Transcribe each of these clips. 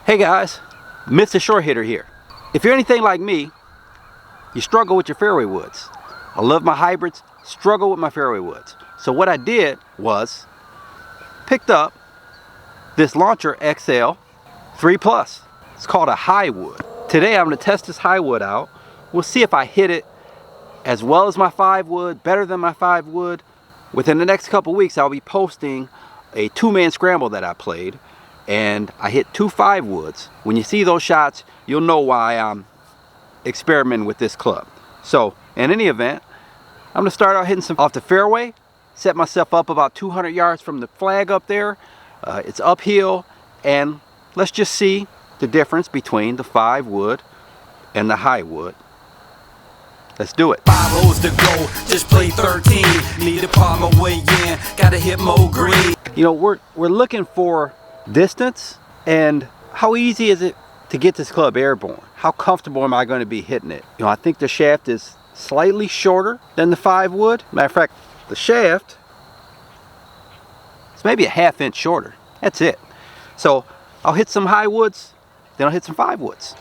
Hey guys, Mr. Short Hitter here. If you're anything like me, you struggle with your fairway woods. I love my hybrids, struggle with my fairway woods. So what I did was picked up this Launcher XL 3 Plus. It's called a Hywood. Today I'm going to test this Hywood out. We'll see if I hit it as well as my 5 wood, better than my 5 wood. Within the next couple weeks I'll be posting a 2-man scramble that I played, and I hit 2 5 woods. When you see those shots, you'll know why I'm experimenting with this club. So in any event, I'm gonna start out hitting some off the fairway, set myself up about 200 yards from the flag up there. It's uphill, and let's just see the difference between the 5 wood and the Hywood. Let's do it. 5 holes to go, just play 13. Need to palm away, yeah. Gotta hit more green. You know, we're looking for distance, and how easy is it to get this club airborne? How comfortable am I going to be hitting it? You know, I think the shaft is slightly shorter than the 5 wood. Matter of fact, the shaft is maybe a ½ inch shorter. That's it. So I'll hit some high woods, then I'll hit some 5 woods.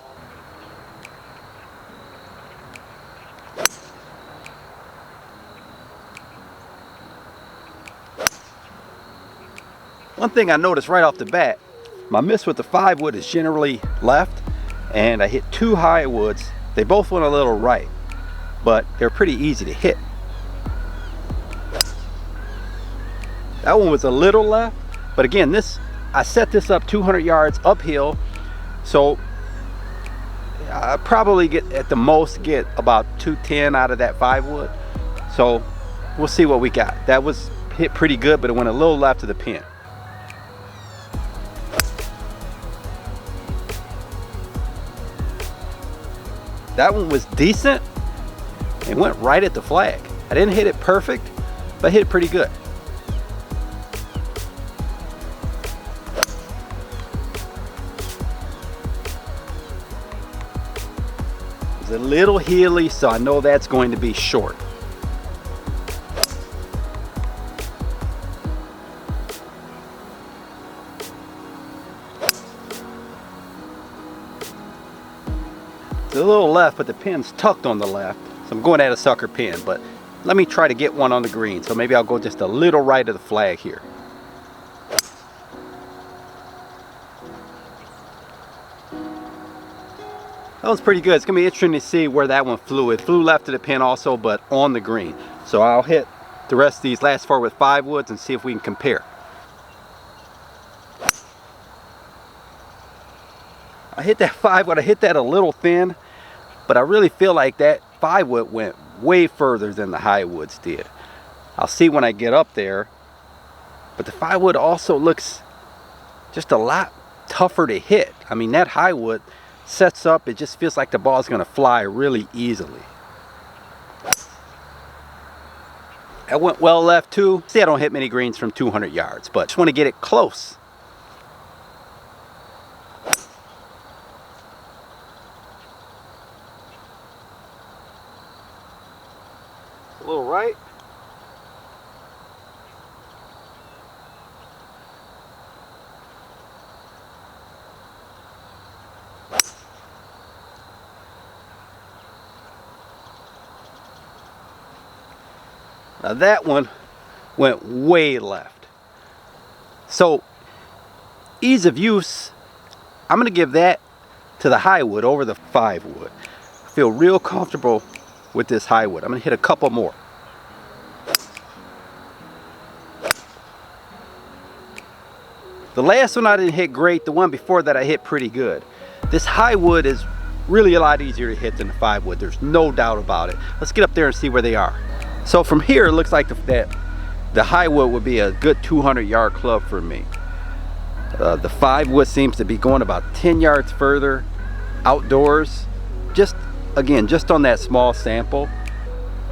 One thing I noticed right off the bat, my miss with the 5 wood is generally left, and I hit 2 high woods. They both went a little right, but they're pretty easy to hit. That one was a little left, but again, I set this up 200 yards uphill, so I probably get at the most get about 210 out of that 5 wood. So we'll see what we got. That was hit pretty good, but it went a little left of the pin. That one was decent. It went right at the flag. I didn't hit it perfect, but I hit it pretty good. It's a little hilly, so I know that's going to be short. A little left, but the pin's tucked on the left, so I'm going at a sucker pin, but let me try to get one on the green. So maybe I'll go just a little right of the flag here. That was pretty good. It's gonna be interesting to see where that one flew. It flew left of the pin also, but on the green. So I'll hit the rest of these last 4 with 5 woods and see if we can compare. I hit that 5 wood, I hit that a little thin, but I really feel like that 5 wood went way further than the high woods did. I'll see when I get up there, but the 5 wood also looks just a lot tougher to hit. I mean, that high wood sets up, it just feels like the ball's gonna fly really easily. That went well left too. See, I don't hit many greens from 200 yards, but just want to get it close. A little right. Now that one went way left. So ease of use, I'm going to give that to the high wood over the 5 wood. I feel real comfortable with this high wood. I'm going to hit a couple more. The last one I didn't hit great. The one before that I hit pretty good. This high wood is really a lot easier to hit than the 5 wood. There's no doubt about it. Let's get up there and see where they are. So from here it looks like the high wood would be a good 200-yard club for me. The 5 wood seems to be going about 10 yards further outdoors. Again, just on that small sample.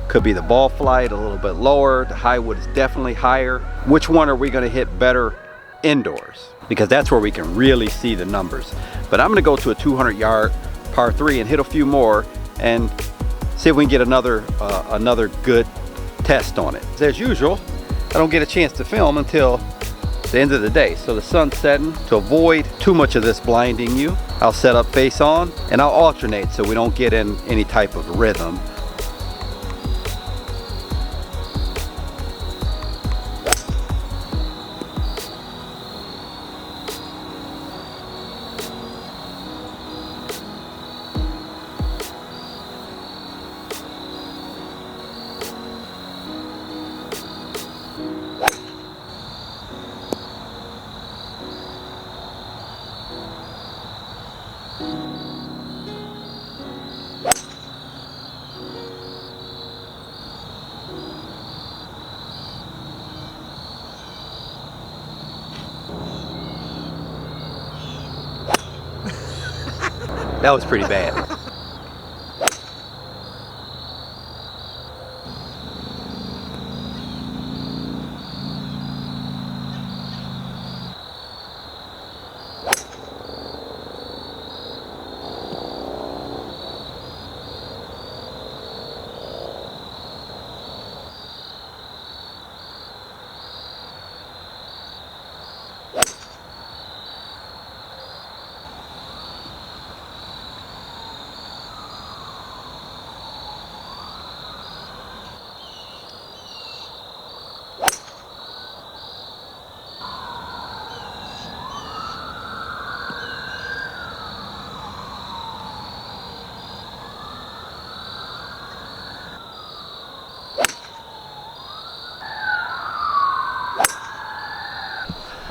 Could be the ball flight a little bit lower. The high wood is definitely higher. Which one are we going to hit better indoors? Because that's where we can really see the numbers. But I'm going to go to a 200-yard par 3 and hit a few more and see if we can get another good test on it. As usual, I don't get a chance to film until the end of the day. So the sun's setting. To avoid too much of this blinding you, I'll set up face on and I'll alternate so we don't get in any type of rhythm. That was pretty bad.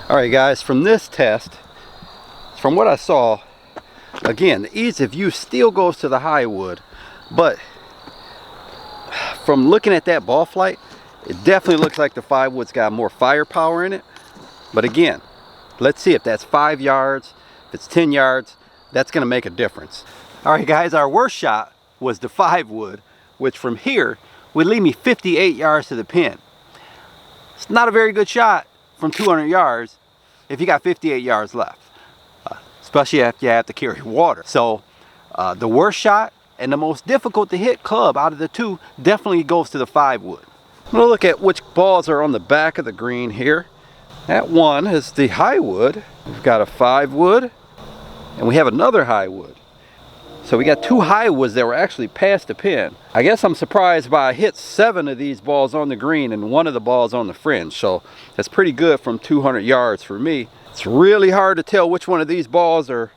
Alright guys, from this test, from what I saw, again, the ease of use still goes to the Hywood, but from looking at that ball flight, it definitely looks like the 5-wood's got more firepower in it. But again, let's see if that's 5 yards, if it's 10 yards, that's going to make a difference. Alright guys, our worst shot was the 5-wood, which from here would leave me 58 yards to the pin. It's not a very good shot from 200 yards if you got 58 yards left, especially if you have to carry water. So the worst shot and the most difficult to hit club out of the two definitely goes to the 5-wood. I'm going to look at which balls are on the back of the green here. That one is the Hywood. We've got a 5-wood and we have another Hywood. So we got two Hywoods that were actually past the pin. I guess I'm surprised by I hit 7 of these balls on the green and 1 of the balls on the fringe. So that's pretty good from 200 yards for me. It's really hard to tell which one of these balls are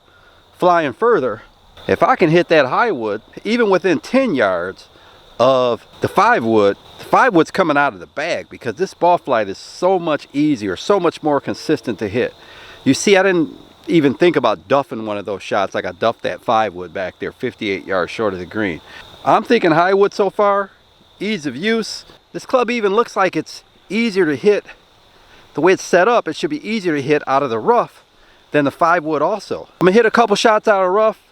flying further. If I can hit that Hywood, even within 10 yards of the 5-wood, the 5-wood's coming out of the bag because this ball flight is so much easier, so much more consistent to hit. You see, I didn't even think about duffing one of those shots like I duffed that 5-wood back there 58 yards short of the green. I'm thinking Hywood so far, ease of use. This club even looks like it's easier to hit. The way it's set up, it should be easier to hit out of the rough than the 5-wood also. I'm gonna hit a couple shots out of rough.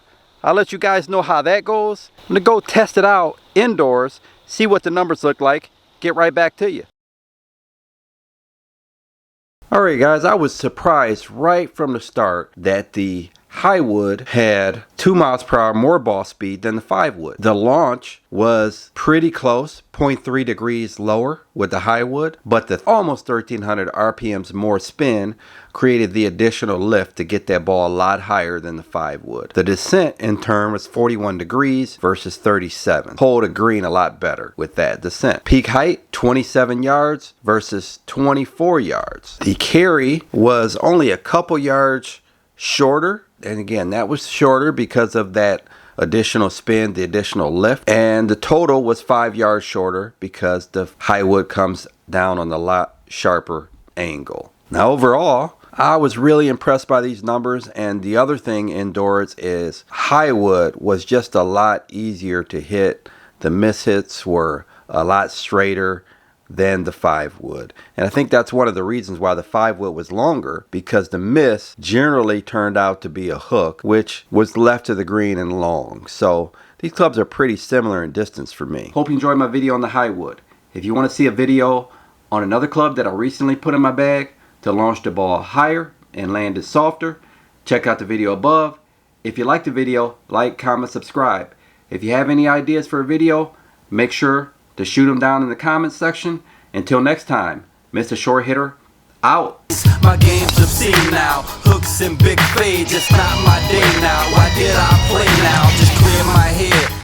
I'll let you guys know how that goes. I'm gonna go test it out indoors, see what the numbers look like, get right back to you. Alright guys, I was surprised right from the start that the Hywood had 2 miles per hour more ball speed than the 5-wood. The launch was pretty close, 0.3 degrees lower with the Hywood, but the almost 1300 RPMs more spin created the additional lift to get that ball a lot higher than the 5-wood. The descent in turn was 41 degrees versus 37. Hold a green a lot better with that descent. Peak height 27 yards versus 24 yards. The carry was only a couple yards shorter, and again that was shorter because of that additional spin, the additional lift, and the total was 5 yards shorter because the Hywood comes down on a lot sharper angle. Now overall, I was really impressed by these numbers, and the other thing indoors is Hywood was just a lot easier to hit. The mishits were a lot straighter than the 5-wood, and I think that's one of the reasons why the 5-wood was longer, because the miss generally turned out to be a hook which was left to the green and long. So these clubs are pretty similar in distance for me. Hope you enjoyed my video on the Hywood. If you want to see a video on another club that I recently put in my bag to launch the ball higher and land it softer, check out the video above. If you like the video, like, comment, subscribe. If you have any ideas for a video, make sure to shoot them down in the comments section. Until next time, Mr. Short Hitter Out. My game's obscene now, hooks and big fade, just not my day